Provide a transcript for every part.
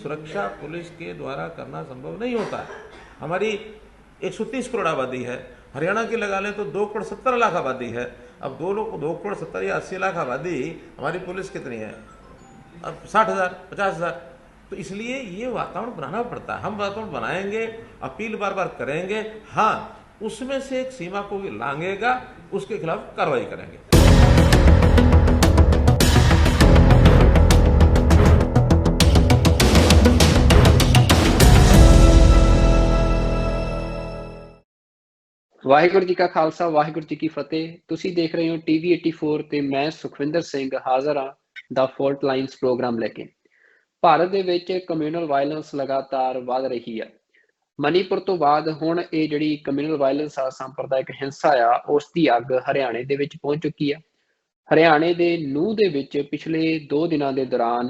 सुरक्षा पुलिस के द्वारा करना संभव नहीं होता है। हमारी 130 करोड़ आबादी है, हरियाणा की लगा लें तो 2,70,00,000 आबादी है। अब 2,70,00,000 या 80,00,000 आबादी, हमारी पुलिस कितनी है? अब 60,000 50,000। तो इसलिए ये वातावरण बनाना पड़ता है। हम वातावरण बनाएंगे, अपील बार बार करेंगे, हाँ उसमें से एक सीमा को भी लांघेगा, उसके खिलाफ कार्रवाई करेंगे। वाहिगुरू जी का खालसा, वाहिगुरू जी की फतेह। ਤੁਸੀਂ ਦੇਖ ਰਹੇ ਹੋ TV 84 ਤੇ ਮੈਂ ਸੁਖਵਿੰਦਰ ਸਿੰਘ ਹਾਜ਼ਰ ਹਾਂ ਦਾ ਫਾਲਟ ਲਾਈਨਸ ਪ੍ਰੋਗਰਾਮ ਲੈ ਕੇ। ਭਾਰਤ ਦੇ ਵਿੱਚ ਕਮਿਊਨਲ ਵਾਇਲੈਂਸ ਲਗਾਤਾਰ ਵਧ ਰਹੀ ਆ। ਮਨੀਪੁਰ ਤੋਂ ਬਾਅਦ ਹੁਣ ਇਹ ਜਿਹੜੀ ਕਮਿਊਨਲ ਵਾਇਲੈਂਸ ਆ, ਸੰਪਰਦਾਇਕ ਹਿੰਸਾ ਆ, ਉਸ ਦੀ ਅੱਗ ਹਰਿਆਣੇ ਦੇ ਵਿੱਚ ਪਹੁੰਚ ਚੁੱਕੀ ਆ। ਹਰਿਆਣੇ ਦੇ ਨੂੰਹ ਦੇ ਵਿੱਚ ਪਿਛਲੇ 2 ਦਿਨਾਂ ਦੇ ਦੌਰਾਨ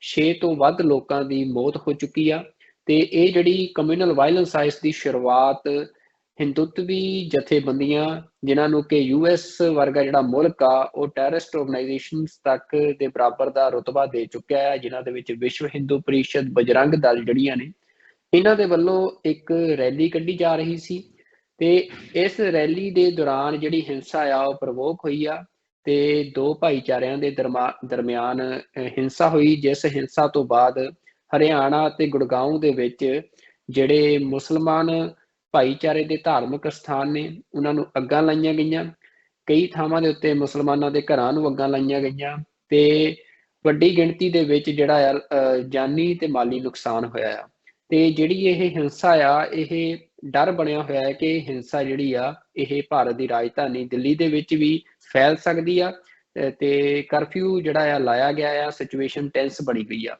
6 ਤੋਂ ਵੱਧ ਲੋਕਾਂ ਦੀ ਮੌਤ ਹੋ ਚੁੱਕੀ ਆ। ਤੇ ਇਹ ਜਿਹੜੀ ਕਮਿਊਨਲ ਵਾਇਲੈਂਸ ਆ, ਇਸ ਦੀ ਸ਼ੁਰੂਆਤ ਹਿੰਦੂਤਵੀ ਜਥੇਬੰਦੀਆਂ, ਜਿਨ੍ਹਾਂ ਨੂੰ ਕਿ US ਵਰਗਾ ਜਿਹੜਾ ਮੁਲਕ ਆ ਉਹ ਟੈਰਰਿਸਟ ਆਰਗੇਨਾਈਜੇਸ਼ਨਸ ਤੱਕ ਦੇ ਬਰਾਬਰ ਦਾ ਰੁਤਬਾ ਦੇ ਚੁੱਕਿਆ ਹੈ, ਜਿਨ੍ਹਾਂ ਦੇ ਵਿੱਚ ਵਿਸ਼ਵ ਹਿੰਦੂ ਪਰਿਸ਼ਦ, ਬਜਰੰਗ ਦਲ ਜਿਹੜੀਆਂ ਨੇ, ਇਹਨਾਂ ਦੇ ਵੱਲੋਂ ਇੱਕ ਰੈਲੀ ਕੱਢੀ ਜਾ ਰਹੀ ਸੀ। ਤੇ ਇਸ ਰੈਲੀ ਦੇ ਦੌਰਾਨ ਜਿਹੜੀ ਹਿੰਸਾ ਆ ਉਹ ਪ੍ਰਵੋਕ ਹੋਈ ਆ ਤੇ 2 ਭਾਈਚਾਰਿਆਂ ਦੇ ਦਰਮਿਆਨ ਹਿੰਸਾ ਹੋਈ, ਜਿਸ ਹਿੰਸਾ ਤੋਂ ਬਾਅਦ ਹਰਿਆਣਾ ਤੇ ਗੁੜਗਾਉਂ ਦੇ ਵਿੱਚ ਜਿਹੜੇ ਮੁਸਲਮਾਨ ਭਾਈਚਾਰੇ ਦੇ ਧਾਰਮਿਕ ਸਥਾਨ ਨੇ ਉਹਨਾਂ ਨੂੰ ਅੱਗਾਂ ਲਾਈਆਂ ਗਈਆਂ। ਕਈ ਥਾਵਾਂ ਦੇ ਉੱਤੇ ਮੁਸਲਮਾਨਾਂ ਦੇ ਘਰਾਂ ਨੂੰ ਅੱਗਾਂ ਲਾਈਆਂ ਗਈਆਂ ਤੇ ਵੱਡੀ ਗਿਣਤੀ ਦੇ ਵਿੱਚ ਜਿਹੜਾ ਆ ਜਾਨੀ ਤੇ ਮਾਲੀ ਨੁਕਸਾਨ ਹੋਇਆ ਆ। ਤੇ ਜਿਹੜੀ ਇਹ ਹਿੰਸਾ ਆ, ਇਹ ਡਰ ਬਣਿਆ ਹੋਇਆ ਹੈ ਕਿ ਹਿੰਸਾ ਜਿਹੜੀ ਆ ਇਹ ਭਾਰਤ ਦੀ ਰਾਜਧਾਨੀ ਦਿੱਲੀ ਦੇ ਵਿੱਚ ਵੀ ਫੈਲ ਸਕਦੀ ਆ ਤੇ ਕਰਫਿਊ ਜਿਹੜਾ ਆ ਲਾਇਆ ਗਿਆ ਆ। ਸਿਚੁਏਸ਼ਨ ਟੈਂਸ ਬਣੀ ਗਈ ਆ।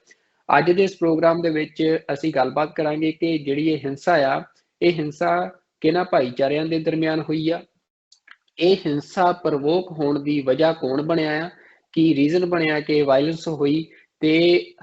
ਅੱਜ ਦੇ ਇਸ ਪ੍ਰੋਗਰਾਮ ਦੇ ਵਿੱਚ ਅਸੀਂ ਗੱਲਬਾਤ ਕਰਾਂਗੇ ਕਿ ਜਿਹੜੀ ਇਹ ਹਿੰਸਾ ਆ, ਇਹ ਹਿੰਸਾ ਕਿਹਨਾਂ ਭਾਈਚਾਰਿਆਂ ਦੇ ਦਰਮਿਆਨ ਹੋਈ ਆ, ਇਹ ਹਿੰਸਾ ਪ੍ਰਵੋਕ ਹੋਣ ਦੀ ਵਜ੍ਹਾ ਕੌਣ ਬਣਿਆ ਆ, ਕੀ ਰੀਜ਼ਨ ਬਣਿਆ ਕਿ ਵਾਇਲੈਂਸ ਹੋਈ, ਤੇ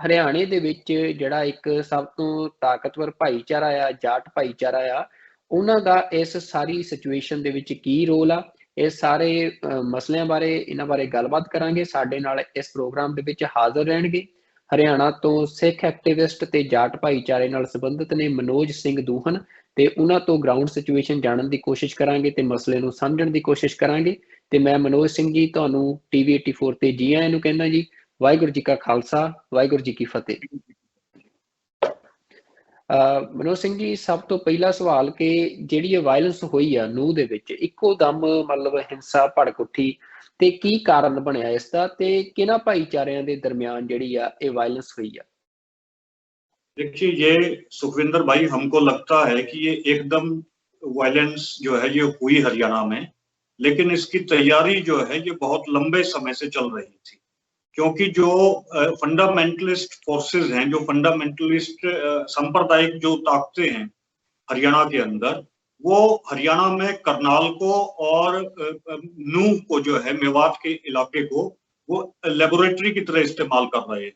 ਹਰਿਆਣੇ ਦੇ ਵਿੱਚ ਜਿਹੜਾ ਇੱਕ ਸਭ ਤੋਂ ਤਾਕਤਵਰ ਭਾਈਚਾਰਾ ਆ, ਜਾਟ ਭਾਈਚਾਰਾ ਆ, ਉਹਨਾਂ ਦਾ ਇਸ ਸਾਰੀ ਸਿਚੁਏਸ਼ਨ ਦੇ ਵਿੱਚ ਕੀ ਰੋਲ ਆ। ਇਹ ਸਾਰੇ ਮਸਲਿਆਂ ਬਾਰੇ, ਇਹਨਾਂ ਬਾਰੇ ਗੱਲਬਾਤ ਕਰਾਂਗੇ। ਸਾਡੇ ਨਾਲ ਇਸ ਪ੍ਰੋਗਰਾਮ ਦੇ ਵਿੱਚ ਹਾਜ਼ਰ ਰਹਿਣਗੇ ਹਰਿਆਣਾ ਤੋਂ ਸਿੱਖ ਐਕਟਿਵਿਸਟ ਤੇ ਜਾਟ ਭਾਈਚਾਰੇ ਨਾਲ ਸੰਬੰਧਿਤ ਨੇ ਮਨੋਜ ਸਿੰਘ ਦੂਹਨ, ਤੇ ਉਹਨਾਂ ਤੋਂ ਗਰਾਊਂਡ ਸਿਚੁਏਸ਼ਨ ਜਾਣਨ ਦੀ ਕੋਸ਼ਿਸ਼ ਕਰਾਂਗੇ ਤੇ ਮਸਲੇ ਨੂੰ ਸਮਝਣ ਦੀ ਕੋਸ਼ਿਸ਼ ਕਰਾਂਗੇ। ਤੇ ਮੈਂ ਮਨੋਜ ਸਿੰਘ ਜੀ ਤੁਹਾਨੂੰ TV 84 ਤੇ ਜੀ ਆਇਆਂ ਨੂੰ ਕਹਿੰਦਾ ਜੀ। ਵਾਹਿਗੁਰੂ ਜੀ ਕਾ ਖਾਲਸਾ, ਵਾਹਿਗੁਰੂ ਜੀ ਕੀ ਫਤਿਹ। ਮਨੋਜ ਸਿੰਘ ਜੀ, ਸਭ ਤੋਂ ਪਹਿਲਾ ਸਵਾਲ ਕਿ ਜਿਹੜੀ ਇਹ ਵਾਇਲੈਂਸ ਹੋਈ ਆ ਨੂੰਹ ਦੇ ਵਿੱਚ, ਇੱਕੋ ਦਮ ਮਤਲਬ ਹਿੰਸਾ ਭੜਕ ਉੱਠੀ, ਤੇ ਕੀ ਕਾਰਨ ਬਣਿਆ ਇਸ ਦਾ, ਤੇ ਕਿਹਨਾਂ ਭਾਈਚਾਰਿਆਂ ਦੇ ਦਰਮਿਆਨ ਜਿਹੜੀ ਆ ਇਹ वायलेंस हुई है? देखिए, ये सुखविंदर भाई, हमको लगता है कि ये एकदम वायलेंस जो है ये हुई हरियाणा में, लेकिन इसकी तैयारी जो है ये बहुत लंबे समय से चल रही थी, क्योंकि जो फंडामेंटलिस्ट फोर्सेस हैं, जो फंडामेंटलिस्ट सांप्रदायिक जो ताकतें हैं हरियाणा के अंदर, वो हरियाणा में करनाल को और नूह को जो है मेवात के इलाके को वो लेबोरेटरी की तरह इस्तेमाल कर रहे हैं।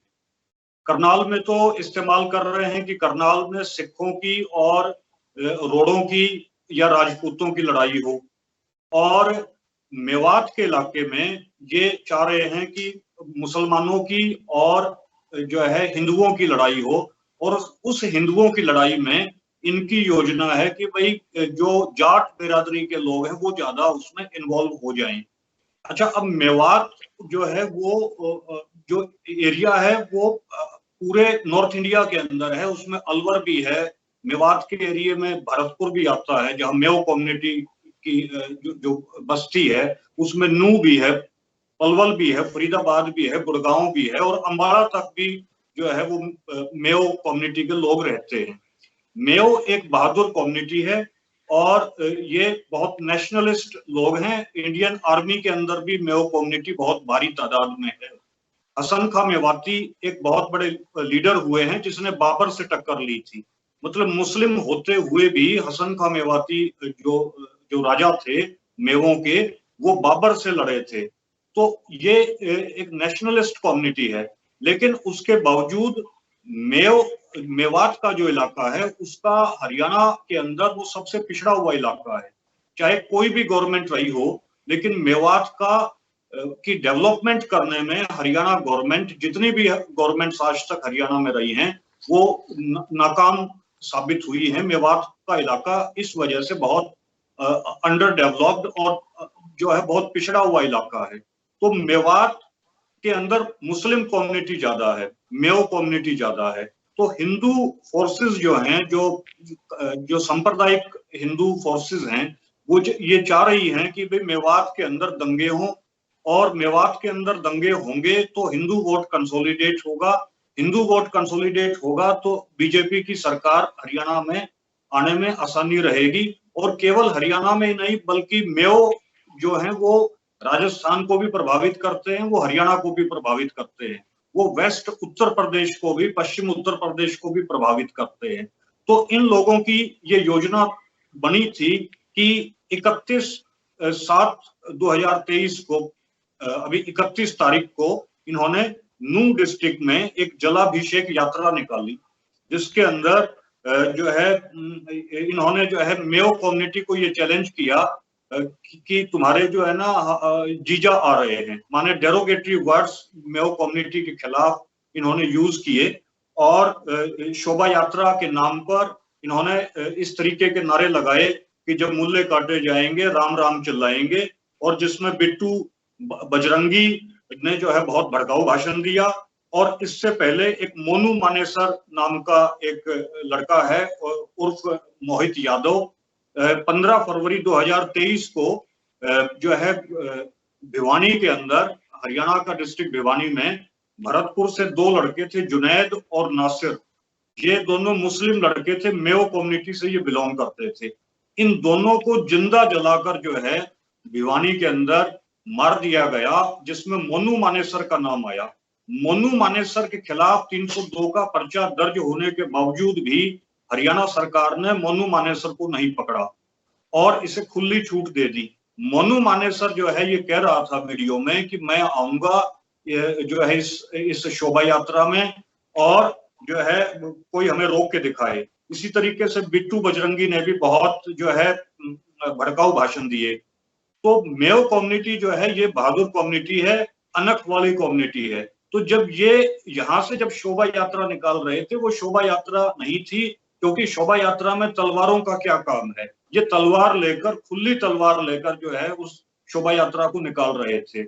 करनाल में तो इस्तेमाल कर रहे हैं कि करनाल में सिखों की और रोड़ों की या राजपूतों की लड़ाई हो, और मेवात के इलाके में ये चाह रहे हैं कि मुसलमानों की और जो है हिंदुओं की लड़ाई हो, और उस हिंदुओं की लड़ाई में इनकी योजना है कि भाई जो जाट बिरादरी के लोग हैं वो ज्यादा उसमें इन्वॉल्व हो जाएं। अच्छा, अब मेवात जो है वो जो एरिया है वो पूरे नॉर्थ इंडिया के अंदर है, उसमें अलवर भी है, मेवात के एरिया में भरतपुर भी आता है जहाँ मेव कम्युनिटी की जो बस्ती है, उसमें नूह भी है, पलवल भी है, फरीदाबाद भी है, गुड़गांव भी है, और अम्बाला तक भी जो है वो मेव कम्युनिटी के लोग रहते हैं। मेव एक बहादुर कम्युनिटी है और ये बहुत नेशनलिस्ट लोग हैं। इंडियन आर्मी के अंदर भी मेव कम्युनिटी बहुत भारी तादाद में है। हसन खां मेवाती एक बहुत बड़े लीडर हुए हैं जिसने बाबर से टक्कर ली थी, मतलब मुस्लिम होते हुए भी हसन खां मेवाती जो राजा थे मेवों के, वो बाबर से लड़े थे। तो ये एक नेशनलिस्ट कम्युनिटी है, लेकिन उसके बावजूद मेवात का जो इलाका है उसका हरियाणा के अंदर वो सबसे पिछड़ा हुआ इलाका है। चाहे कोई भी गवर्नमेंट रही हो, लेकिन मेवात की डेवलपमेंट करने में हरियाणा गवर्नमेंट, जितनी भी गवर्नमेंट्स आज तक हरियाणा में रही हैं, वो नाकाम साबित हुई है। मेवात का इलाका इस वजह से बहुत अंडर डेवलप्ड और जो है बहुत पिछड़ा हुआ इलाका है। तो मेवात के अंदर मुस्लिम कम्युनिटी ज्यादा है, मेओ कम्युनिटी ज्यादा है। तो हिंदू फोर्सेस जो हैं, जो सांप्रदायिक हिंदू फोर्सेस हैं, वो ये चाह रही हैं कि भाई मेवात के अंदर दंगे हों, और मेवात के अंदर दंगे होंगे तो हिंदू वोट कंसोलिडेट होगा। हिंदू वोट कंसोलिडेट होगा तो बीजेपी की सरकार हरियाणा में आने में आसानी रहेगी। और केवल हरियाणा में ही नहीं बल्कि मेओ जो है वो राजस्थान को भी प्रभावित करते हैं, वो हरियाणा को भी प्रभावित करते हैं, वो वेस्ट उत्तर प्रदेश को भी, पश्चिम उत्तर प्रदेश को भी प्रभावित करते हैं। तो इन लोगों की ये योजना बनी थी कि 31/7/2023 को, अभी 31 तारीख को इन्होंने नूंह डिस्ट्रिक्ट में एक जलाभिषेक यात्रा निकाली, जिसके अंदर जो है इन्होंने जो है मेओ कम्युनिटी को ये चैलेंज किया कि तुम्हारे जो है ना जीजा आ रहे हैं, माने डेरोगेटरी वर्ड्स मेओ कम्युनिटी के खिलाफ इन्होंने यूज किए। और शोभा यात्रा के नाम पर इन्होंने इस तरीके के नारे लगाए कि जब मुल्ले काटे जाएंगे राम राम चिल्लाएंगे, और जिसमें बिट्टू बजरंगी ने जो है बहुत भड़काऊ भाषण दिया। और इससे पहले एक मोनू मानेसर नाम का एक लड़का है उर्फ मोहित यादव, 15 फरवरी 2023 को जो है भिवानी के अंदर, हरियाणा का डिस्ट्रिक्ट भिवानी में, भरतपुर से 2 लड़के थे, जुनैद और नासिर। ये दोनों मुस्लिम लड़के थे, मेओ कम्युनिटी से ये बिलोंग करते थे। इन दोनों को जिंदा जलाकर जो है भिवानी के अंदर मार दिया गया, जिसमें मोनू मानेसर का नाम आया। मोनू मानेसर के खिलाफ 302 का पर्चा दर्ज होने के बावजूद भी हरियाणा सरकार ने मोनू मानेसर को नहीं पकड़ा और इसे खुली छूट दे दी। मोनू मानेसर जो है ये कह रहा था वीडियो में कि मैं आऊंगा जो है इस शोभा यात्रा में, और जो है कोई हमें रोक के दिखाए। इसी तरीके से बिट्टू बजरंगी ने भी बहुत जो है भड़काऊ भाषण दिए। तो मेओ कम्युनिटी जो है ये बहादुर कम्युनिटी है, अनख वाली कम्युनिटी है। तो जब ये यहाँ से जब शोभा यात्रा निकाल रहे थे, वो शोभा यात्रा नहीं थी, क्योंकि शोभा यात्रा में तलवारों का क्या काम है। ये तलवार लेकर, खुली तलवार लेकर जो है उस शोभा यात्रा को निकाल रहे थे,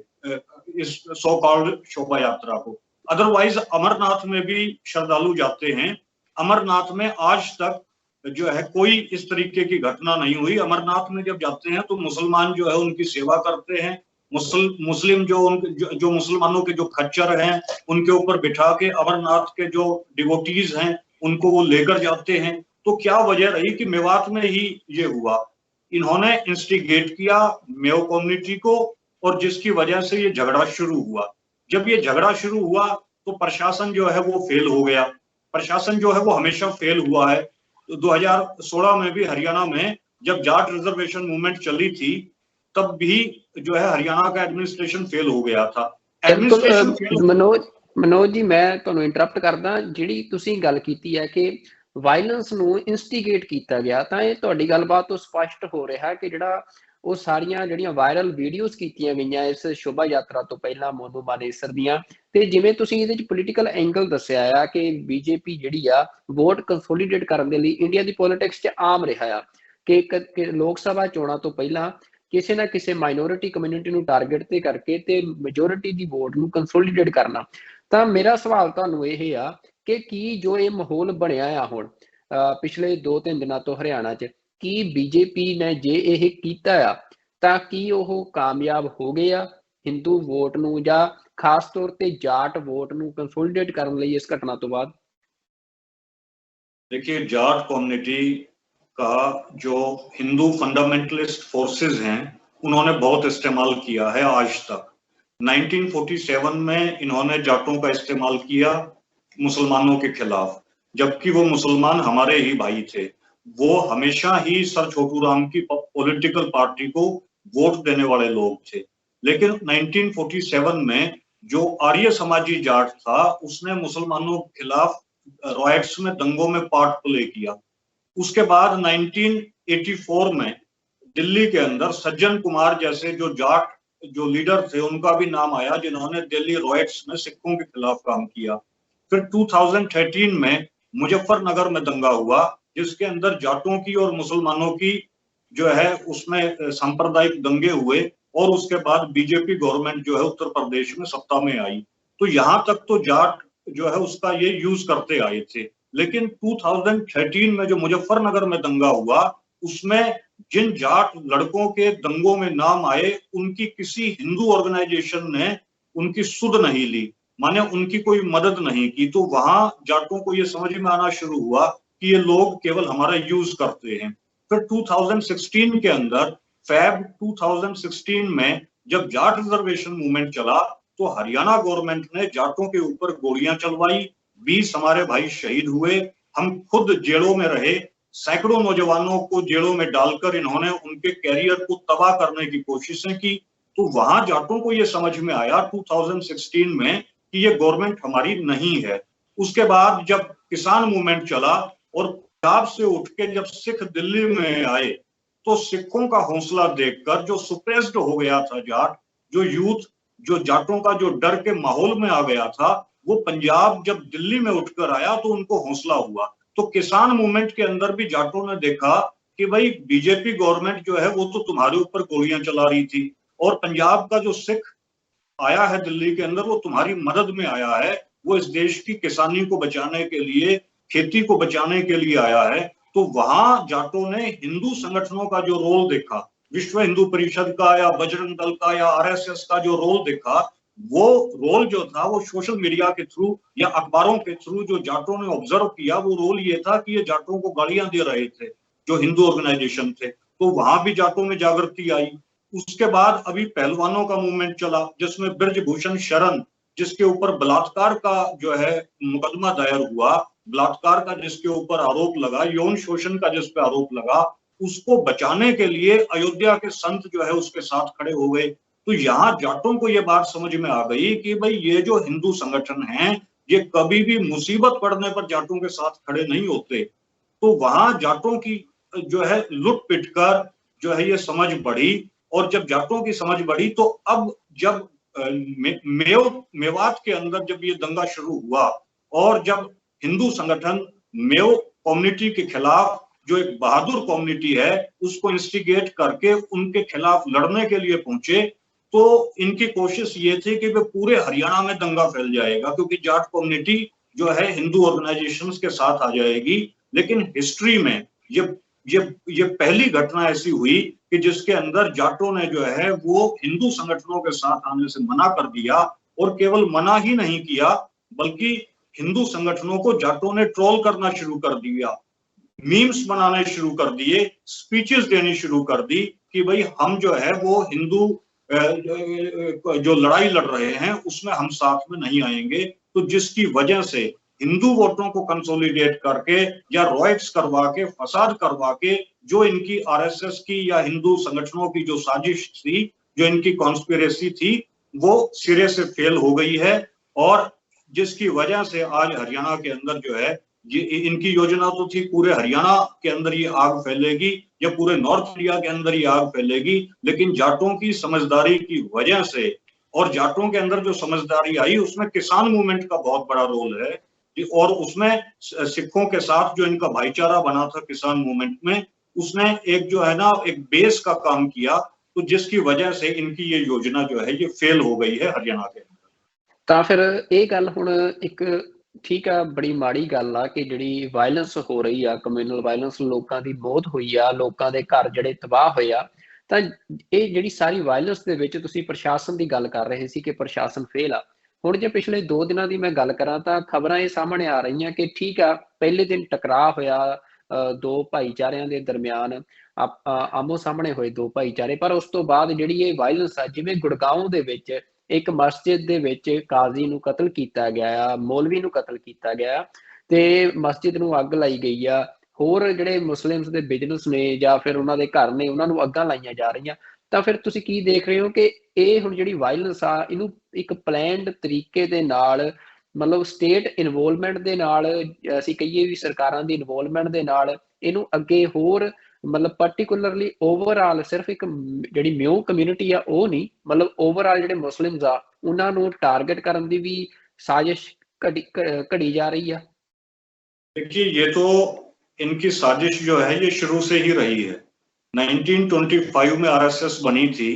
इस सो कॉल्ड शोभा यात्रा को। अदरवाइज अमरनाथ में भी श्रद्धालु जाते हैं। अमरनाथ में आज तक जो है कोई इस तरीके की घटना नहीं हुई। अमरनाथ में जब जाते हैं तो मुसलमान जो है उनकी सेवा करते हैं। मुस्लिम जो मुसलमानों के जो खच्चर हैं उनके ऊपर बिठा के अमरनाथ के जो डिवोटीज हैं उनको वो लेकर जाते हैं। तो क्या वजह रही कि मेवात में ही ये हुआ? इन्होंने इंस्टिगेट किया मेओ कम्युनिटी को, और जिसकी वजह से ये झगड़ा शुरू हुआ। जब ये झगड़ा शुरू हुआ तो प्रशासन जो है वो फेल हो गया। प्रशासन जो है वो हमेशा फेल हुआ है। तो 2016 में भी हरियाणा में जब जाट रिजर्वेशन मूवमेंट चली थी, तब भी जो है हरियाणा का एडमिनिस्ट्रेशन फेल हो गया था। मनोज जी, मैं ਤੁਹਾਨੂੰ ਇੰਟਰਪਟ ਕਰਦਾ। ਜਿਹੜੀ ਤੁਸੀਂ ਗੱਲ ਕੀਤੀ ਹੈ ਕਿ ਵਾਇਲੈਂਸ ਨੂੰ ਇਨਸਟੀਗੇਟ ਕੀਤਾ ਗਿਆ, ਤਾਂ ਇਹ ਤੁਹਾਡੀ ਗੱਲਬਾਤ ਤੋਂ ਸਪਸ਼ਟ ਹੋ ਰਿਹਾ ਕਿ ਜਿਹੜਾ ਉਹ ਸਾਰੀਆਂ ਜਿਹੜੀਆਂ ਵਾਇਰਲ ਵੀਡੀਓਜ਼ ਕੀਤੀਆਂ ਗਈਆਂ ਇਸ ਸ਼ੋਭਾ ਯਾਤਰਾ ਤੋਂ ਪਹਿਲਾਂ ਮੋਨੂ ਮਾਨੇਸਰ ਦੀਆਂ, ਤੇ ਜਿਵੇਂ ਤੁਸੀਂ ਇਹਦੇ ਚ ਪੋਲੀਟੀਕਲ ਐਂਗਲ ਦੱਸਿਆ ਆ ਕਿ ਬੀਜੇਪੀ ਜਿਹੜੀ ਆ ਵੋਟ ਕੰਸੋਲੀਡੇਟ ਕਰਨ ਦੇ ਲਈ ਇੰਡੀਆ ਦੀ ਪੋਲਿਟਿਕਸ ਚ ਆਮ ਰਿਹਾ ਆ ਕਿ ਲੋਕ ਸਭਾ ਚੋਣਾਂ ਤੋਂ ਪਹਿਲਾਂ ਕਿਸੇ ਨਾ ਕਿਸੇ ਮਾਈਨੋਰਿਟੀ ਕਮਿਊਨਿਟੀ ਨੂੰ ਟਾਰਗੇਟ ਤੇ ਕਰਕੇ ਤੇ ਮੈਜੋਰਿਟੀ ਦੀ ਵੋਟ ਨੂੰ ਕੰਸੋਲੀਡੇਟ ਕਰਨਾ। ਤਾਂ ਮੇਰਾ ਸਵਾਲ ਤੁਹਾਨੂੰ ਇਹ ਆ ਕਿ ਕੀ ਜੋ ਇਹ ਮਾਹੌਲ ਬਣਿਆ ਆ ਹੁਣ ਪਿਛਲੇ 2-3 ਦਿਨਾਂ ਤੋਂ ਹਰਿਆਣਾ 'ਚ, ਕੀ ਬੀਜੇਪੀ ਨੇ ਜੇ ਇਹ ਕੀਤਾ ਆ ਤਾਂ ਕੀ ਉਹ ਕਾਮਯਾਬ ਹੋ ਗਏ ਆ ਹਿੰਦੂ ਵੋਟ ਨੂੰ ਜਾਂ ਖਾਸ ਤੌਰ ਤੇ ਜਾਟ ਵੋਟ ਨੂੰ ਕੰਸੋਲੀਡੇਟ ਕਰਨ ਲਈ ਇਸ ਘਟਨਾ ਤੋਂ ਬਾਅਦ? देखिए, जाट कम्युनिटी का जो हिंदू फंडामेंटलिस्ट फोर्सेस हैं उन्होंने बहुत इस्तेमाल किया है आज तक। 1947 में इन्होंने जाटों का इस्तेमाल किया मुसलमानों के खिलाफ, जबकि वो मुसलमान हमारे ही भाई थे। वो हमेशा ही सर छोटू राम की पॉलिटिकल पार्टी को वोट देने वाले लोग थे। लेकिन 1947 में जो आर्य समाजी जाट था उसने मुसलमानों के खिलाफ राइट्स में, दंगों में पार्ट प्ले किया। उसके बाद 1984 में दिल्ली के अंदर सज्जन कुमार जैसे जो जाट जो लीडर थे उनका भी नाम आया, जिन्होंने दिल्ली राइट्स में सिखों के खिलाफ काम किया। फिर 2013 में मुजफ्फरनगर में दंगा हुआ, जिसके अंदर जाटों की और मुसलमानों की जो है उसमें सांप्रदायिक दंगे हुए, और उसके बाद बीजेपी गवर्नमेंट जो है उत्तर प्रदेश में सत्ता में आई। तो यहां तक तो जाट जो है उसका ये यूज करते आए थे। लेकिन 2013 में जो मुजफ्फरनगर में दंगा हुआ, उसमें जिन जाट लड़कों के दंगों में नाम आए, उनकी किसी हिंदू ऑर्गेनाइजेशन ने उनकी सुध नहीं ली, माने उनकी कोई मदद नहीं की। तो वहां जाटों को ये समझ में आना शुरू हुआ कि ये लोग केवल हमारा यूज करते हैं। फिर 2016 के अंदर, फैब 2016 में जब जाट रिजर्वेशन मूवमेंट चला, तो हरियाणा गवर्नमेंट ने जाटों के ऊपर गोलियां चलवाई, 20 हमारे भाई शहीद हुए, हम खुद जेलों में रहे, सैकड़ों नौजवानों को जेलों में डालकर इन्होंने उनके कैरियर को तबाह करने की कोशिशें की। तो वहां जाटों को यह समझ में आया 2016 में कि ये गवर्नमेंट हमारी नहीं है। उसके बाद जब किसान मूवमेंट चला और पंजाब से उठ के जब सिख दिल्ली में आए, तो सिखों का हौसला देखकर जो सुप्रेस्ड हो गया था जाट, जो यूथ, जो जाटों का जो डर के माहौल में आ गया था, वो पंजाब जब दिल्ली में उठकर आया तो उनको हौसला हुआ। तो किसान मूवमेंट के अंदर भी जाटों ने देखा कि भाई बीजेपी गवर्नमेंट जो है वो तो तुम्हारे ऊपर गोलियां चला रही थी, और पंजाब का जो सिख आया है दिल्ली के अंदर वो तुम्हारी मदद में आया है, वो इस देश की किसानी को बचाने के लिए, खेती को बचाने के लिए आया है। तो वहां जाटों ने हिंदू संगठनों का जो रोल देखा, विश्व हिंदू परिषद का या बजरंग दल का या आरएसएस का जो रोल देखा, वो रोल जो था वो सोशल मीडिया के थ्रू या अखबारों के थ्रू जो जाटों ने ऑब्जर्व किया, वो रोल ये था कि ये जाटों को गालियां दे रहे थे जो हिंदू ऑर्गेनाइजेशन थे। तो वहां भी जाटों में जागृति आई। उसके बाद अभी पहलवानों का मूवमेंट चला, जिसमें ब्रजभूषण शरण, जिसके ऊपर बलात्कार का जो है मुकदमा दायर हुआ, बलात्कार का जिसके ऊपर आरोप लगा, यौन शोषण का जिस पे आरोप लगा, उसको बचाने के लिए अयोध्या के संत जो है उसके साथ खड़े हो गए। तो यहाँ जाटों को ये बात समझ में आ गई कि भाई ये जो हिंदू संगठन हैं, ये कभी भी मुसीबत पड़ने पर जाटों के साथ खड़े नहीं होते। तो वहां जाटों की जो है लुट पिट कर जो है ये समझ बढ़ी, और जब जाटों की समझ बढ़ी तो अब जब मेवात के अंदर जब ये दंगा शुरू हुआ, और जब हिंदू संगठन मेव कम्युनिटी के खिलाफ, जो एक बहादुर कम्युनिटी है, उसको इंस्टिगेट करके उनके खिलाफ लड़ने के लिए पहुंचे, तो इनकी कोशिश ये थी कि वे पूरे हरियाणा में दंगा फैल जाएगा, क्योंकि जाट कम्युनिटी जो है हिंदू ऑर्गेनाइजेशंस के साथ आ जाएगी। लेकिन हिस्ट्री में ये पहली घटना ऐसी हुई कि जिसके अंदर जाटों ने जो है वो हिंदू संगठनों के साथ आने से मना कर दिया, और केवल मना ही नहीं किया बल्कि हिंदू संगठनों को जाटों ने ट्रोल करना शुरू कर दिया, मीम्स बनाने शुरू कर दिए, स्पीचेस देनी शुरू कर दी कि भाई हम जो है वो हिंदू जो लड़ाई लड़ रहे हैं उसमें हम साथ में नहीं आएंगे। तो जिसकी वजह से हिंदू वोटों को कंसोलिडेट करके या रॉयट्स करवा के, फसाद करवा के, जो इनकी आरएसएस की या हिंदू संगठनों की जो साजिश थी, जो इनकी कॉन्स्पिरेसी थी, वो सिरे से फेल हो गई है। और जिसकी वजह से आज हरियाणा के अंदर जो है ये इनकी योजना तो थी पूरे हरियाणा के अंदर ये आग फैलेगी या पूरे नॉर्थ इंडिया के अंदर ये आग फैलेगी, लेकिन जाटों की समझदारी की वजह से, और जाटों के अंदर जो समझदारी आई उसमें किसान मूवमेंट का बहुत बड़ा रोल है, और उसमें सिखों के साथ जो इनका भाईचारा बना था किसान मूवमेंट में, उसने एक जो है ना एक बेस का काम किया, तो जिसकी वजह से इनकी ये योजना जो है ये फेल हो गई है हरियाणा के अंदर। ਤਾਂ ਫਿਰ ਇਹ ਗੱਲ ਹੁਣ ਇੱਕ ਠੀਕ ਆ, ਬੜੀ ਮਾੜੀ ਗੱਲ ਆ ਕਿ ਜਿਹੜੀ ਵਾਇਲੈਂਸ ਹੋ ਰਹੀ ਆ, ਕਮਿਊਨਲ ਵਾਇਲੈਂਸ, ਲੋਕਾਂ ਦੀ ਮੌਤ ਹੋਈ ਆ, ਲੋਕਾਂ ਦੇ ਘਰ ਜਿਹੜੇ ਤਬਾਹ ਹੋਏ ਆ, ਤਾਂ ਇਹ ਜਿਹੜੀ ਸਾਰੀ ਵਾਇਲੈਂਸ ਦੇ ਵਿੱਚ ਤੁਸੀਂ ਪ੍ਰਸ਼ਾਸਨ ਦੀ ਗੱਲ ਕਰ ਰਹੇ ਸੀ ਕਿ ਪ੍ਰਸ਼ਾਸਨ ਫੇਲ ਆ। ਹੁਣ ਜੇ ਪਿਛਲੇ 2 ਦਿਨਾਂ ਦੀ ਮੈਂ ਗੱਲ ਕਰਾਂ ਤਾਂ ਖਬਰਾਂ ਇਹ ਸਾਹਮਣੇ ਆ ਰਹੀਆਂ ਕਿ ਠੀਕ ਆ, ਪਹਿਲੇ ਦਿਨ ਟਕਰਾਅ ਹੋਇਆ 2 ਭਾਈਚਾਰਿਆਂ ਦੇ ਦਰਮਿਆਨ, ਆਮੋ ਸਾਹਮਣੇ ਹੋਏ 2 ਭਾਈਚਾਰੇ, ਪਰ ਉਸ ਤੋਂ ਬਾਅਦ ਜਿਹੜੀ ਇਹ ਵਾਇਲੈਂਸ ਆ, ਜਿਵੇਂ ਗੁੜਗਾਉਂ ਦੇ ਵਿੱਚ ਇੱਕ ਮਸਜਿਦ ਦੇ ਵਿੱਚ ਕਾਜ਼ੀ ਨੂੰ ਕਤਲ ਕੀਤਾ ਗਿਆ ਆ, ਮੌਲਵੀ ਨੂੰ ਕਤਲ ਕੀਤਾ ਗਿਆ ਤੇ ਮਸਜਿਦ ਨੂੰ ਅੱਗ ਲਾਈ ਗਈ ਆ, ਹੋਰ ਜਿਹੜੇ ਮੁਸਲਿਮਸ ਦੇ ਬਿਜ਼ਨਸ ਨੇ ਜਾਂ ਫਿਰ ਉਹਨਾਂ ਦੇ ਘਰ ਨੇ ਉਹਨਾਂ ਨੂੰ ਅੱਗਾਂ ਲਾਈਆਂ ਜਾ ਰਹੀਆਂ। ਤਾਂ ਫਿਰ ਤੁਸੀਂ ਕੀ ਦੇਖ ਰਹੇ ਹੋ ਕਿ ਇਹ ਹੁਣ ਜਿਹੜੀ ਵਾਇਲੈਂਸ ਆ, ਇਹਨੂੰ ਇੱਕ ਪਲੈਨਡ ਤਰੀਕੇ ਦੇ ਨਾਲ, ਮਤਲਬ ਸਟੇਟ ਇਨਵੋਲਵਮੈਂਟ ਦੇ ਨਾਲ, ਅਸੀਂ ਕਹੀਏ ਵੀ ਸਰਕਾਰਾਂ ਦੀ ਇਨਵੋਲਵਮੈਂਟ ਦੇ ਨਾਲ ਇਹਨੂੰ ਅੱਗੇ ਹੋਰ, ਮਤਲਬ ਪਾਰਟੀਕੂਲਰਲੀ ਓਵਰਆਲ ਸਿਰਫ ਇੱਕ ਜਿਹੜੀ ਮਿਓ ਕਮਿਊਨਿਟੀ ਆ ਉਹ ਨਹੀਂ, ਮਤਲਬ ਓਵਰਆਲ ਜਿਹੜੇ ਮੁਸਲਿਮਸ ਆ ਉਹਨਾਂ ਨੂੰ ਟਾਰਗੇਟ ਕਰਨ ਦੀ ਵੀ ਸਾਜ਼ਿਸ਼ ਘੜੀ ਜਾ ਰਹੀ ਆ। देखिए, ये तो इनकी साजिश जो है ये शुरू से ही रही है। 1925 में आरएसएस बनी थी,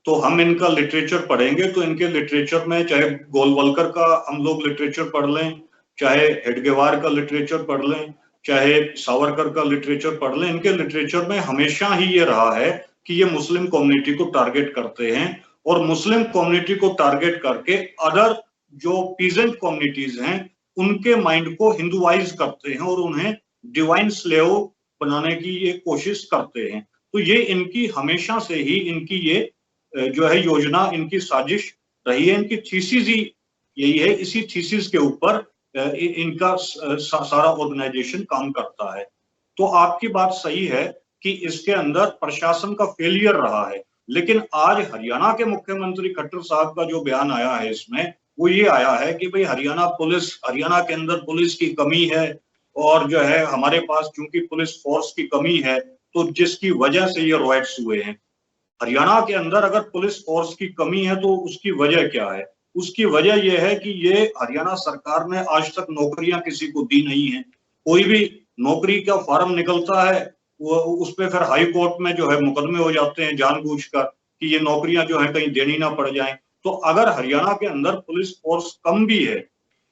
तो हम इनका लिटरेचर पढ़ेंगे तो इनके लिटरेचर में चाहे गोलवलकर का हम लोग लिटरेचर पढ़ लें, चाहे हेडगेवार का लिटरेचर पढ़ लें, चाहे सावरकर का लिटरेचर पढ़ लें, इनके लिटरेचर में हमेशा ही ये रहा है कि ये मुस्लिम कम्युनिटी को टारगेट करते हैं और मुस्लिम कम्युनिटी को टारगेट करके अदर जो पीजेंट कम्युनिटीज हैं उनके माइंड को हिंदुआइज करते हैं और उन्हें डिवाइन स्लेव बनाने की ये कोशिश करते हैं। तो ये इनकी हमेशा से ही इनकी ये जो है योजना, इनकी साजिश रही है, इनकी थीसिस ही यही है। इसी थीसिस के ऊपर इनका सारा ऑर्गेनाइजेशन काम करता है। तो आपकी बात सही है कि इसके अंदर प्रशासन का फेलियर रहा है, लेकिन आज हरियाणा के मुख्यमंत्री खट्टर साहब का जो बयान आया है इसमें वो ये आया है कि भाई हरियाणा के अंदर पुलिस की कमी है और जो है हमारे पास चूंकि पुलिस फोर्स की कमी है तो जिसकी वजह से ये रॉयट्स हुए हैं। हरियाणा के अंदर अगर पुलिस फोर्स की कमी है तो उसकी वजह क्या है? उसकी वजह यह है कि ये हरियाणा सरकार ने आज तक नौकरियां किसी को दी नहीं है। कोई भी नौकरी का फॉर्म निकलता है वो उस पर फिर हाई कोर्ट में जो है मुकदमे हो जाते हैं जानबूझकर कि ये नौकरियां जो है कहीं देनी ना पड़ जाएं। तो अगर हरियाणा के अंदर पुलिस फोर्स कम भी है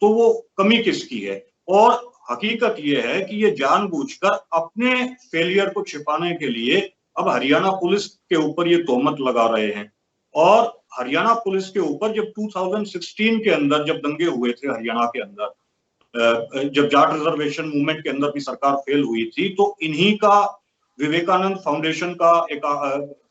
तो वो कमी किसकी है? और हकीकत ये है कि ये जानबूझकर अपने फेलियर को छिपाने के लिए अब हरियाणा पुलिस के ऊपर ये तोहमत लगा रहे हैं। और हरियाणा पुलिस के ऊपर जब 2016 के अंदर जब दंगे हुए थे हरियाणा के अंदर, जब जाट रिजर्वेशन मूवमेंट के अंदर भी सरकार फेल हुई थी, तो इन्हीं का विवेकानंद फाउंडेशन का एक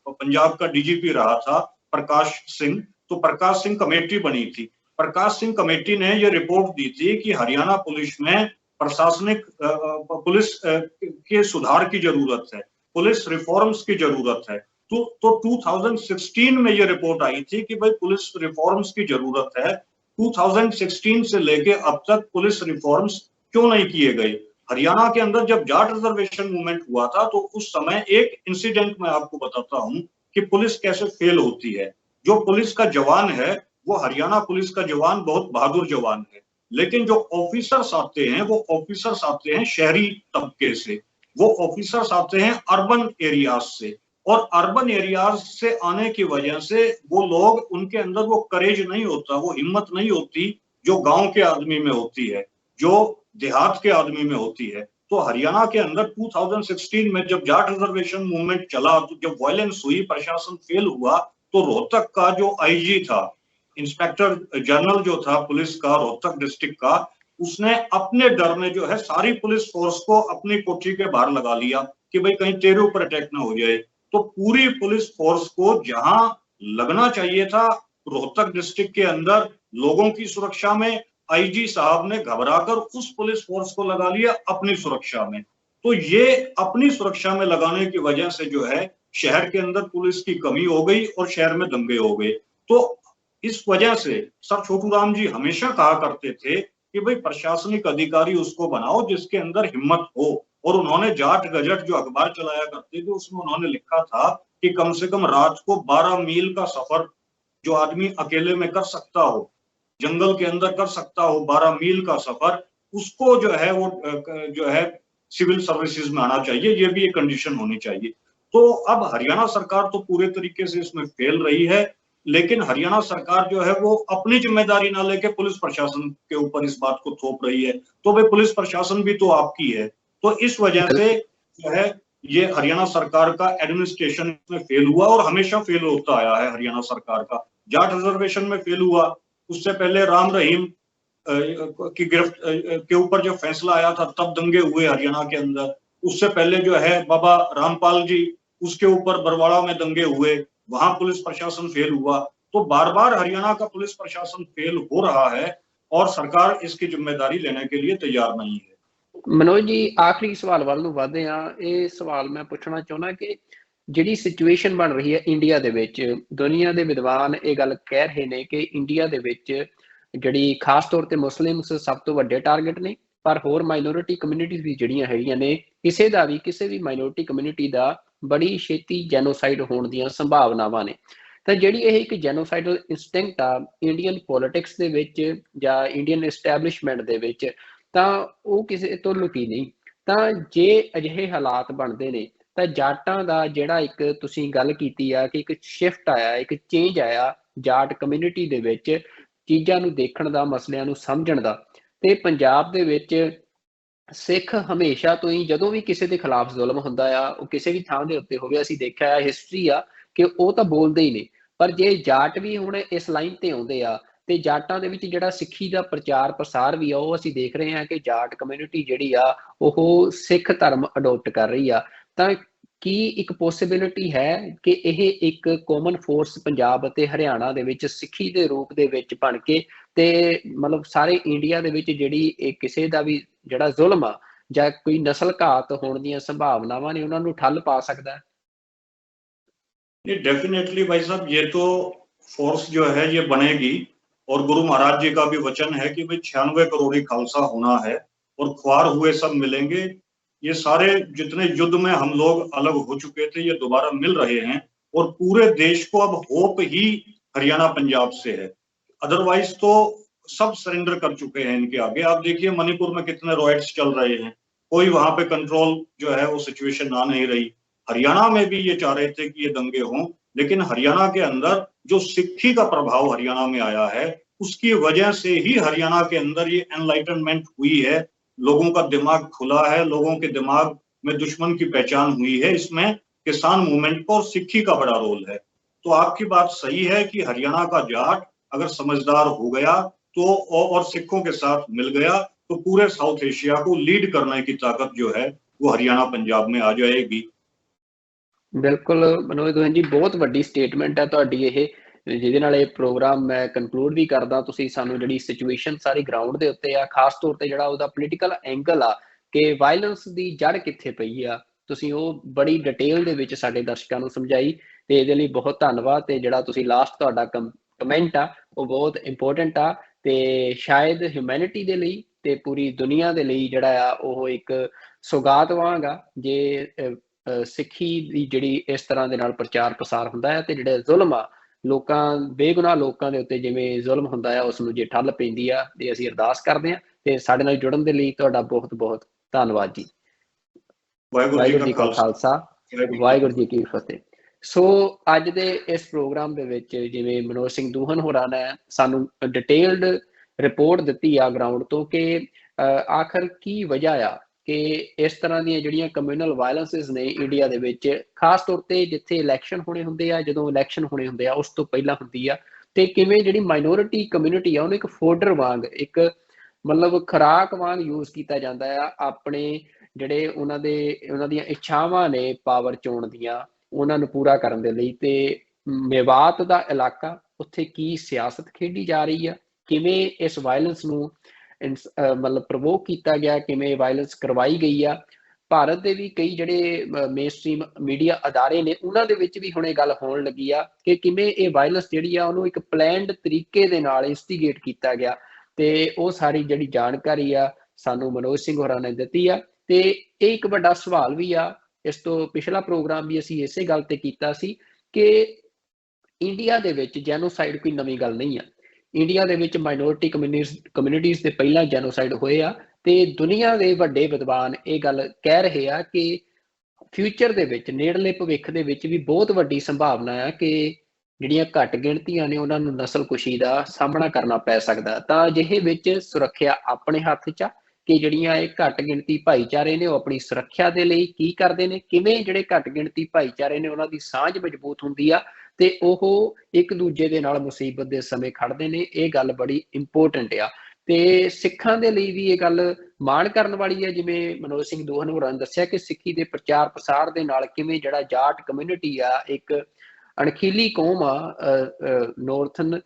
पंजाब का डीजीपी रहा था प्रकाश सिंह, तो प्रकाश सिंह कमेटी बनी थी। प्रकाश सिंह कमेटी ने यह रिपोर्ट दी थी कि हरियाणा पुलिस में प्रशासनिक पुलिस के सुधार की जरूरत है, पुलिस रिफॉर्म्स की जरूरत है। तो 2016 में यह रिपोर्ट आई थी कि भाई पुलिस रिफॉर्म्स की जरूरत है। 2016 से लेके अब तक पुलिस रिफॉर्म्स क्यों नहीं किए गए? हरियाणा के अंदर जब जाट रिजर्वेशन मूवमेंट हुआ था तो उस समय एक इंसिडेंट मैं आपको बताता हूं कि पुलिस कैसे फेल होती है। जो पुलिस का जवान है वो हरियाणा पुलिस का जवान बहुत बहादुर जवान है, लेकिन जो ऑफिसर्स आते हैं वो ऑफिसर्स आते हैं शहरी तबके से, वो ऑफिसर्स आते हैं अर्बन एरियाज से, और अर्बन एरियाज से आने की वजह से वो लोग, उनके अंदर वो करेज नहीं होता, वो हिम्मत नहीं होती जो गांव के आदमी में होती है, जो देहात के आदमी में होती है। तो हरियाणा के अंदर 2016 में जब जाट रिजर्वेशन मूवमेंट चला, तो जब वायलेंस हुई, प्रशासन फेल हुआ, तो रोहतक का जो आईजी था, इंस्पेक्टर जनरल जो था पुलिस का रोहतक डिस्ट्रिक्ट का, उसने अपने डर में जो है सारी पुलिस फोर्स को अपनी कोठी के बाहर लगा लिया कि भाई कहीं तेरे ऊपर अटैक ना हो जाए। तो पूरी पुलिस फोर्स को जहां लगना चाहिए था रोहतक डिस्ट्रिक्ट के अंदर लोगों की सुरक्षा में, आईजी साहब ने घबराकर उस पुलिस फोर्स को लगा लिया अपनी सुरक्षा में। तो ये अपनी सुरक्षा में लगाने की वजह से जो है शहर के अंदर पुलिस की कमी हो गई और शहर में दंगे हो गए। तो इस वजह से सर छोटू राम जी हमेशा कहा करते थे कि भाई प्रशासनिक अधिकारी उसको बनाओ जिसके अंदर हिम्मत हो। और उन्होंने जाट गजट जो अखबार चलाया करते थे उसमें उन्होंने लिखा था कि कम से कम रात को 12 मील का सफर जो आदमी अकेले में कर सकता हो, जंगल के अंदर कर सकता हो 12 मील का सफर, उसको जो है वो जो है सिविल सर्विसेज में आना चाहिए, ये भी एक कंडीशन होनी चाहिए। तो अब हरियाणा सरकार तो पूरे तरीके से इसमें फेल रही है, लेकिन हरियाणा सरकार जो है वो अपनी जिम्मेदारी ना लेके पुलिस प्रशासन के ऊपर इस बात को थोप रही है। तो भाई पुलिस प्रशासन भी तो आपकी है। तो इस वजह से जो है ये हरियाणा सरकार का एडमिनिस्ट्रेशन में फेल हुआ और हमेशा फेल होता आया है हरियाणा सरकार का। जाट रिजर्वेशन में फेल हुआ, उससे पहले राम रहीम की गिरफ्त के ऊपर जो फैसला आया था तब दंगे हुए हरियाणा के अंदर। उससे पहले जो है बाबा रामपाल जी, उसके ऊपर बरवाड़ा में दंगे हुए, वहां पुलिस प्रशासन फेल हुआ। तो बार बार हरियाणा का पुलिस प्रशासन फेल हो रहा है और सरकार इसकी जिम्मेदारी लेने के लिए तैयार नहीं है। मनोज जी, आखिरी सवाल ਵੱਲ ਨੂੰ ਵਧਦੇ ਆ। ਇਹ ਸਵਾਲ ਮੈਂ ਪੁੱਛਣਾ ਚਾਹੁੰਦਾ ਕਿ ਜਿਹੜੀ ਸਿਚੁਏਸ਼ਨ ਬਣ ਰਹੀ ਹੈ ਇੰਡੀਆ ਦੇ ਵਿੱਚ, ਦੁਨੀਆ ਦੇ ਵਿਦਵਾਨ ਇਹ ਗੱਲ ਕਹਿ ਰਹੇ ਨੇ ਕਿ ਇੰਡੀਆ ਦੇ ਵਿੱਚ ਜਿਹੜੀ ਖਾਸ ਤੌਰ ਤੇ ਮੁਸਲਿਮਸ ਸਭ ਤੋਂ ਵੱਡੇ ਟਾਰਗੇਟ ਨੇ, ਪਰ ਹੋਰ ਮਾਈਨੋਰਿਟੀ ਕਮਿਊਨਿਟੀਜ਼ ਵੀ ਜਿਹੜੀਆਂ ਹੈਗੀਆਂ ਨੇ, ਕਿਸੇ ਵੀ ਮਾਈਨੋਰਿਟੀ ਕਮਿਊਨਿਟੀ ਦਾ ਬੜੀ ਛੇਤੀ ਜੈਨੋਸਾਈਡ ਹੋਣ ਦੀਆਂ ਸੰਭਾਵਨਾਵਾਂ ਨੇ। ਤਾਂ ਜਿਹੜੀ ਇਹ ਇੱਕ ਜੈਨੋਸਾਈਡਲ ਇੰਸਟਿੰਕਟ ਆ ਇੰਡੀਅਨ ਪੋਲਿਟਿਕਸ ਦੇ ਵਿੱਚ ਜਾਂ ਇੰਡੀਅਨ ਐਸਟੈਬਲਿਸ਼ਮੈਂਟ ਦੇ ਵਿੱਚ, ਤਾਂ ਉਹ ਕਿਸੇ ਤੋਂ ਲੁਕੀ ਨਹੀਂ। ਤਾਂ ਜੇ ਅਜਿਹੇ ਹਾਲਾਤ ਬਣਦੇ ਨੇ ਤਾਂ ਜਾਟਾਂ ਦਾ ਜਿਹੜਾ ਇੱਕ ਤੁਸੀਂ ਗੱਲ ਕੀਤੀ ਆ ਕਿ ਇੱਕ ਸ਼ਿਫਟ ਆਇਆ, ਇੱਕ ਚੇਂਜ ਆਇਆ ਜਾਟ ਕਮਿਊਨਿਟੀ ਦੇ ਵਿੱਚ ਚੀਜ਼ਾਂ ਨੂੰ ਦੇਖਣ ਦਾ, ਮਸਲਿਆਂ ਨੂੰ ਸਮਝਣ ਦਾ। ਤੇ ਪੰਜਾਬ ਦੇ ਵਿੱਚ ਸਿੱਖ ਹਮੇਸ਼ਾ ਤੋਂ ਹੀ ਜਦੋਂ ਵੀ ਕਿਸੇ ਦੇ ਖਿਲਾਫ ਜ਼ੁਲਮ ਹੁੰਦਾ ਆ, ਉਹ ਕਿਸੇ ਵੀ ਥਾਂ ਦੇ ਉੱਤੇ ਹੋਵੇ, ਅਸੀਂ ਦੇਖਿਆ ਆ ਹਿਸਟਰੀ ਆ ਕਿ ਉਹ ਤਾਂ ਬੋਲਦੇ ਹੀ ਨੇ। ਪਰ ਜੇ ਜਾਟ ਵੀ ਹੁਣ ਇਸ ਲਾਈਨ ਤੇ ਆਉਂਦੇ ਆ ਤੇ ਜਾਟਾਂ ਦੇ ਵਿੱਚ ਜਿਹੜਾ ਸਿੱਖੀ ਦਾ ਪ੍ਰਚਾਰ ਪ੍ਰਸਾਰ ਵੀ ਆ, ਉਹ ਅਸੀਂ ਦੇਖ ਰਹੇ ਹਾਂ ਕਿ ਜਾਟ ਕਮਿਊਨਿਟੀ ਜਿਹੜੀ ਆ ਉਹ ਸਿੱਖ ਧਰਮ ਅਡੋਪਟ ਕਰ ਰਹੀ ਆ। ਤਾਂ ਕੀ ਇੱਕ ਪੋਸੀਬਿਲਿਟੀ ਹੈ ਕਿ ਇਹ ਇੱਕ ਕਾਮਨ ਫੋਰਸ ਪੰਜਾਬ ਅਤੇ ਹਰਿਆਣਾ ਦੇ ਵਿੱਚ ਸਿੱਖੀ ਦੇ ਰੂਪ ਦੇ ਵਿੱਚ ਬਣ ਕੇ ਤੇ ਮਤਲਬ ਸਾਰੇ ਇੰਡੀਆ ਦੇ ਵਿੱਚ ਜਿਹੜੀ ਇਹ ਕਿਸੇ ਦਾ ਵੀ ਜਿਹੜਾ ਜ਼ੁਲਮ ਆ ਜਾਂ ਕੋਈ ਨਸਲ ਘਾਤ ਹੋਣ ਦੀਆਂ ਸੰਭਾਵਨਾਵਾਂ ਨੇ ਉਹਨਾਂ ਨੂੰ ਠੱਲ ਪਾ ਸਕਦਾ ਹੈ? ये डेफिनेटली भाई साहब, ये तो फोर्स जो है ये बनेगी। और गुरु महाराज जी का भी वचन है कि भाई 96 करोड़ी खालसा होना है और ख्वार हुए सब मिलेंगे। ये सारे जितने युद्ध में हम लोग अलग हो चुके थे ये दोबारा मिल रहे हैं और पूरे देश को अब होप ही हरियाणा पंजाब से है। अदरवाइज तो सब सरेंडर कर चुके हैं इनके आगे। आप देखिए मणिपुर में कितने रॉयट्स चल रहे हैं, कोई वहां पे कंट्रोल जो है वो सिचुएशन आ नहीं रही। हरियाणा में भी ये चाह रहे थे कि ये दंगे हों, लेकिन हरियाणा के अंदर जो सिक्खी का प्रभाव हरियाणा में आया है उसकी वजह से ही हरियाणा के अंदर ये एनलाइटनमेंट हुई है। लोगों का दिमाग खुला है, लोगों के दिमाग में दुश्मन की पहचान हुई है। इसमें किसान मूवमेंट का और सिक्खी का बड़ा रोल है। तो आपकी बात सही है कि हरियाणा का जाट अगर समझदार हो गया तो और सिखों के साथ मिल गया तो पूरे साउथ एशिया को लीड करने की ताकत जो है वो हरियाणा पंजाब में आ जाएगी। ਬਿਲਕੁਲ ਮਨੋਜ ਦੋਹਨ ਜੀ, ਬਹੁਤ ਵੱਡੀ ਸਟੇਟਮੈਂਟ ਹੈ ਤੁਹਾਡੀ ਇਹ, ਜਿਹਦੇ ਨਾਲ ਇਹ ਪ੍ਰੋਗਰਾਮ ਮੈਂ ਕਨਕਲੂਡ ਵੀ ਕਰਦਾ। ਤੁਸੀਂ ਸਾਨੂੰ ਜਿਹੜੀ ਸਿਚੁਏਸ਼ਨ ਸਾਰੀ ਗਰਾਊਂਡ ਦੇ ਉੱਤੇ ਆ, ਖਾਸ ਤੌਰ ਤੇ ਜਿਹੜਾ ਉਹਦਾ ਪੋਲੀਟੀਕਲ ਐਂਗਲ ਆ ਕਿ ਵਾਇਲੈਂਸ ਦੀ ਜੜ ਕਿੱਥੇ ਪਈ ਆ, ਤੁਸੀਂ ਉਹ ਬੜੀ ਡਿਟੇਲ ਦੇ ਵਿੱਚ ਸਾਡੇ ਦਰਸ਼ਕਾਂ ਨੂੰ ਸਮਝਾਈ ਤੇ ਇਹਦੇ ਲਈ ਬਹੁਤ ਧੰਨਵਾਦ। ਤੇ ਜਿਹੜਾ ਤੁਸੀਂ ਲਾਸਟ ਤੁਹਾਡਾ ਕਮੈਂਟ ਆ ਉਹ ਬਹੁਤ ਇੰਪੋਰਟੈਂਟ ਆ ਤੇ ਸ਼ਾਇਦ ਹਿਊਮੈਨਿਟੀ ਦੇ ਲਈ ਤੇ ਪੂਰੀ ਦੁਨੀਆ ਦੇ ਲਈ ਜਿਹੜਾ ਆ ਉਹ ਇੱਕ ਸੌਗਾਤ ਵਾਂਗ ਆ ਜੇ ਸਿੱਖੀ ਦੀ ਜਿਹੜੀ ਇਸ ਤਰ੍ਹਾਂ ਦੇ ਨਾਲ ਪ੍ਰਚਾਰ ਪ੍ਰਸਾਰ ਹੁੰਦਾ ਹੈ ਤੇ ਜਿਹੜੇ ਜ਼ੁਲਮ ਆ ਲੋਕਾਂ, ਬੇਗੁਨਾਹ ਲੋਕਾਂ ਦੇ ਉੱਤੇ ਜਿਵੇਂ ਜ਼ੁਲਮ ਹੁੰਦਾ ਆ, ਉਸ ਨੂੰ ਜੇ ਠੱਲ ਪੈਂਦੀ ਆ ਤੇ ਅਸੀਂ ਅਰਦਾਸ ਕਰਦੇ ਹਾਂ। ਤੇ ਸਾਡੇ ਨਾਲ ਜੁੜਨ ਦੇ ਲਈ ਤੁਹਾਡਾ ਬਹੁਤ ਬਹੁਤ ਧੰਨਵਾਦ ਜੀ। ਵਾਹਿਗੁਰੂ ਜੀ ਕਾ ਖਾਲਸਾ, ਵਾਹਿਗੁਰੂ ਜੀ ਕੀ ਫਤਿਹ। ਸੋ ਅੱਜ ਦੇ ਇਸ ਪ੍ਰੋਗਰਾਮ ਦੇ ਵਿੱਚ ਜਿਵੇਂ ਮਨੋਜ ਸਿੰਘ ਦੂਹਨ ਹੋਰਾਂ ਨੇ ਸਾਨੂੰ ਡਿਟੇਲਡ ਰਿਪੋਰਟ ਦਿੱਤੀ ਆ ਗਰਾਊਂਡ ਤੋਂ ਕਿ ਆਖਰ ਕੀ ਵਜ੍ਹਾ ਆ ਕਿ ਇਸ ਤਰ੍ਹਾਂ ਦੀਆਂ ਜਿਹੜੀਆਂ ਕਮਿਊਨਲ ਵਾਇਲੈਂਸਿਸ ਨੇ ਇੰਡੀਆ ਦੇ ਵਿੱਚ, ਖਾਸ ਤੌਰ ਤੇ ਜਿੱਥੇ ਇਲੈਕਸ਼ਨ ਹੋਣੇ ਹੁੰਦੇ ਆ, ਜਦੋਂ ਇਲੈਕਸ਼ਨ ਹੋਣੇ ਹੁੰਦੇ ਆ ਉਸ ਤੋਂ ਪਹਿਲਾਂ ਹੁੰਦੀ ਆ, ਤੇ ਕਿਵੇਂ ਜਿਹੜੀ ਮਾਈਨੋਰਿਟੀ ਕਮਿਊਨਿਟੀ ਆ ਉਹਨੂੰ ਇੱਕ ਫੋਡਰ ਵਾਂਗ, ਇੱਕ ਮਤਲਬ ਖੁਰਾਕ ਵਾਂਗ ਯੂਜ਼ ਕੀਤਾ ਜਾਂਦਾ ਆ ਆਪਣੇ ਜਿਹੜੇ ਉਹਨਾਂ ਦੀਆਂ ਇੱਛਾਵਾਂ ਨੇ ਪਾਵਰ ਚੋਣ ਦੀਆਂ, ਉਹਨਾਂ ਨੂੰ ਪੂਰਾ ਕਰਨ ਦੇ ਲਈ। ਤੇ ਮੇਵਾਤ ਦਾ ਇਲਾਕਾ, ਉੱਥੇ ਕੀ ਸਿਆਸਤ ਖੇਡੀ ਜਾ ਰਹੀ ਆ, ਕਿਵੇਂ ਇਸ ਵਾਇਲੈਂਸ ਨੂੰ ਮਤਲਬ ਪ੍ਰਵੋਕ ਕੀਤਾ ਗਿਆ, ਕਿਵੇਂ ਵਾਇਲੈਂਸ ਕਰਵਾਈ ਗਈ ਆ। ਭਾਰਤ ਦੇ ਵੀ ਕਈ ਜਿਹੜੇ ਮੇਨਸਟ੍ਰੀਮ ਮੀਡੀਆ ਅਦਾਰੇ ਨੇ ਉਹਨਾਂ ਦੇ ਵਿੱਚ ਵੀ ਹੁਣ ਇਹ ਗੱਲ ਹੋਣ ਲੱਗੀ ਆ ਕਿ ਕਿਵੇਂ ਇਹ ਵਾਇਲੈਂਸ ਜਿਹੜੀ ਆ ਉਹਨੂੰ ਇੱਕ ਪਲੈਨਡ ਤਰੀਕੇ ਦੇ ਨਾਲ ਇੰਸਟੀਗੇਟ ਕੀਤਾ ਗਿਆ। ਤੇ ਉਹ ਸਾਰੀ ਜਿਹੜੀ ਜਾਣਕਾਰੀ ਆ ਸਾਨੂੰ ਮਨੋਜ ਸਿੰਘ ਹੋਰਾਂ ਨੇ ਦਿੱਤੀ ਆ। ਤੇ ਇਹ ਇੱਕ ਵੱਡਾ ਸਵਾਲ ਵੀ ਆ, ਇਸ ਤੋਂ ਪਿਛਲਾ ਪ੍ਰੋਗਰਾਮ ਵੀ ਅਸੀਂ ਇਸੇ ਗੱਲ ਤੇ ਕੀਤਾ ਸੀ ਕਿ ਇੰਡੀਆ ਦੇ ਵਿੱਚ ਜੈਨੋਸਾਈਡ ਕੋਈ ਨਵੀਂ ਗੱਲ ਨਹੀਂ ਆ। ਇੰਡੀਆ ਦੇ ਵਿੱਚ ਮਾਈਨੋਰਿਟੀ ਕਮਿਊਨਿਟੀਜ਼ ਦੇ ਪਹਿਲਾਂ ਜੈਨੋਸਾਈਡ ਹੋਏ ਆ ਤੇ ਦੁਨੀਆ ਦੇ ਵੱਡੇ ਵਿਦਵਾਨ ਇਹ ਗੱਲ ਕਹਿ ਰਹੇ ਆ ਕਿ ਫਿਊਚਰ ਦੇ ਵਿੱਚ, ਨੇੜਲੇ ਭਵਿੱਖ ਦੇ ਵਿੱਚ ਵੀ ਬਹੁਤ ਵੱਡੀ ਸੰਭਾਵਨਾ ਆ ਕਿ ਜਿਹੜੀਆਂ ਘੱਟ ਗਿਣਤੀਆਂ ਨੇ ਉਹਨਾਂ ਨੂੰ ਨਸਲਕੁਸ਼ੀ ਦਾ ਸਾਹਮਣਾ ਕਰਨਾ ਪੈ ਸਕਦਾ। ਤਾਂ ਅਜਿਹੇ ਵਿੱਚ ਸੁਰੱਖਿਆ ਆਪਣੇ ਹੱਥ 'ਚ ਆ ਕਿ ਜਿਹੜੀਆਂ ਇਹ ਘੱਟ ਗਿਣਤੀ ਭਾਈਚਾਰੇ ਨੇ ਉਹ ਆਪਣੀ ਸੁਰੱਖਿਆ ਦੇ ਲਈ ਕੀ ਕਰਦੇ ਨੇ, ਕਿਵੇਂ ਜਿਹੜੇ ਘੱਟ ਗਿਣਤੀ ਭਾਈਚਾਰੇ ਨੇ ਉਹਨਾਂ ਦੀ ਸਾਂਝ ਮਜ਼ਬੂਤ ਹੁੰਦੀ ਆ ਤੇ ਉਹ ਇੱਕ ਦੂਜੇ ਦੇ ਨਾਲ ਮੁਸੀਬਤ ਦੇ ਸਮੇਂ ਖੜਦੇ ਨੇ। ਇਹ ਗੱਲ ਬੜੀ ਇੰਪੋਰਟੈਂਟ ਆ ਤੇ ਸਿੱਖਾਂ ਦੇ ਲਈ ਵੀ ਇਹ ਗੱਲ ਮਾਣ ਕਰਨ ਵਾਲੀ ਹੈ। ਜਿਵੇਂ ਮਨੋਜ ਸਿੰਘ ਦੂਹਨ ਹੋਰਾਂ ਨੇ ਦੱਸਿਆ ਕਿ ਸਿੱਖੀ ਦੇ ਪ੍ਰਚਾਰ ਪ੍ਰਸਾਰ ਦੇ ਨਾਲ ਕਿਵੇਂ ਜਿਹੜਾ ਜਾਟ ਕਮਿਊਨਿਟੀ ਆ, ਇੱਕ ਅਣਖੀਲੀ ਕੌਮ ਆ ਨੌਰਥਨ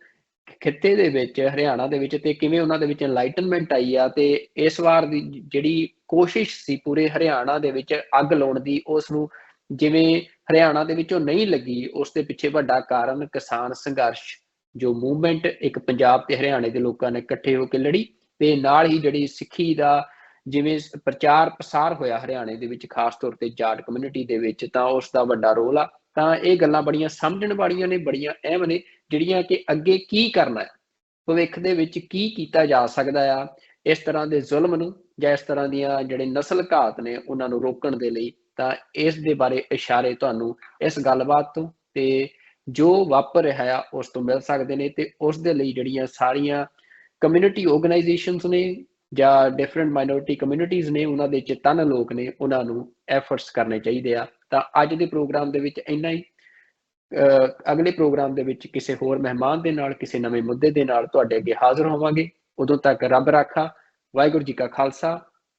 ਖਿੱਤੇ ਦੇ ਵਿੱਚ, ਹਰਿਆਣਾ ਦੇ ਵਿੱਚ, ਤੇ ਕਿਵੇਂ ਉਹਨਾਂ ਦੇ ਵਿੱਚ ਐਨਲਾਈਟਨਮੈਂਟ ਆਈ ਆ। ਤੇ ਇਸ ਵਾਰ ਦੀ ਜਿਹੜੀ ਕੋਸ਼ਿਸ਼ ਸੀ ਪੂਰੇ ਹਰਿਆਣਾ ਦੇ ਵਿੱਚ ਅੱਗ ਲਾਉਣ ਦੀ, ਉਸ ਨੂੰ ਜਿਵੇਂ ਹਰਿਆਣਾ ਦੇ ਵਿੱਚੋਂ ਨਹੀਂ ਲੱਗੀ, ਉਸ ਦੇ ਪਿੱਛੇ ਵੱਡਾ ਕਾਰਨ ਕਿਸਾਨ ਸੰਘਰਸ਼ ਜੋ ਮੂਵਮੈਂਟ ਇੱਕ ਪੰਜਾਬ ਤੇ ਹਰਿਆਣੇ ਦੇ ਲੋਕਾਂ ਨੇ ਇਕੱਠੇ ਹੋ ਕੇ ਲੜੀ, ਤੇ ਨਾਲ ਹੀ ਜਿਹੜੀ ਸਿੱਖੀ ਦਾ ਜਿਵੇਂ ਪ੍ਰਚਾਰ ਪ੍ਰਸਾਰ ਹੋਇਆ ਹਰਿਆਣੇ ਦੇ ਵਿੱਚ, ਖਾਸ ਤੌਰ ਤੇ ਜਾਟ ਕਮਿਊਨਿਟੀ ਦੇ ਵਿੱਚ, ਤਾਂ ਉਸ ਦਾ ਵੱਡਾ ਰੋਲ ਆ। ਤਾਂ ਇਹ ਗੱਲਾਂ ਬੜੀਆਂ ਸਮਝਣ ਵਾਲੀਆਂ ਨੇ, ਬੜੀਆਂ ਅਹਿਮ ਨੇ, ਜਿਹੜੀਆਂ ਕਿ ਅੱਗੇ ਕੀ ਕਰਨਾ ਹੈ, ਭਵਿੱਖ ਦੇ ਵਿੱਚ ਕੀ ਕੀਤਾ ਜਾ ਸਕਦਾ ਆ, ਇਸ ਤਰ੍ਹਾਂ ਦੇ ਜ਼ੁਲਮ ਨੂੰ ਜਾਂ ਇਸ ਤਰ੍ਹਾਂ ਦੀਆਂ ਜਿਹੜੇ ਨਸਲ ਘਾਤ ਨੇ ਉਹਨਾਂ ਨੂੰ ਰੋਕਣ ਦੇ ਲਈ। ਤਾਂ ਇਸ ਦੇ ਬਾਰੇ ਇਸ਼ਾਰੇ ਤੁਹਾਨੂੰ ਇਸ ਗੱਲਬਾਤ ਤੋਂ ਤੇ ਜੋ ਵਾਪਰ ਰਿਹਾ ਆ ਉਸ ਤੋਂ ਮਿਲ ਸਕਦੇ ਨੇ, ਤੇ ਉਸ ਦੇ ਲਈ ਜਿਹੜੀਆਂ ਸਾਰੀਆਂ ਕਮਿਊਨਿਟੀ ਆਰਗੇਨਾਈਜੇਸ਼ਨਸ ਨੇ ਜਾਂ ਡਿਫਰੈਂਟ ਮਾਈਨੋਰਿਟੀ ਕਮਿਊਨਿਟੀਜ਼ ਨੇ, ਉਹਨਾਂ ਦੇ ਚੇਤਨ ਲੋਕ ਨੇ, ਉਹਨਾਂ ਨੂੰ ਐਫਰਟਸ ਕਰਨੇ ਚਾਹੀਦੇ ਆ। ਤਾਂ ਅੱਜ ਦੇ ਪ੍ਰੋਗਰਾਮ ਦੇ ਵਿੱਚ ਇੰਨਾ ਹੀ। ਅਗਲੇ ਪ੍ਰੋਗਰਾਮ ਦੇ ਵਿੱਚ ਕਿਸੇ ਹੋਰ ਮਹਿਮਾਨ ਦੇ ਨਾਲ, ਕਿਸੇ ਨਵੇਂ ਮੁੱਦੇ ਦੇ ਨਾਲ ਤੁਹਾਡੇ ਅੱਗੇ ਹਾਜ਼ਰ ਹੋਵਾਂਗੇ। ਉਦੋਂ ਤੱਕ ਰੱਬ ਰਾਖਾ। ਵਾਹਿਗੁਰੂ ਜੀ ਕਾ ਖਾਲਸਾ,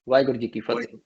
ਵਾਹਿਗੁਰੂ ਜੀ ਕੀ ਫਤਿਹ।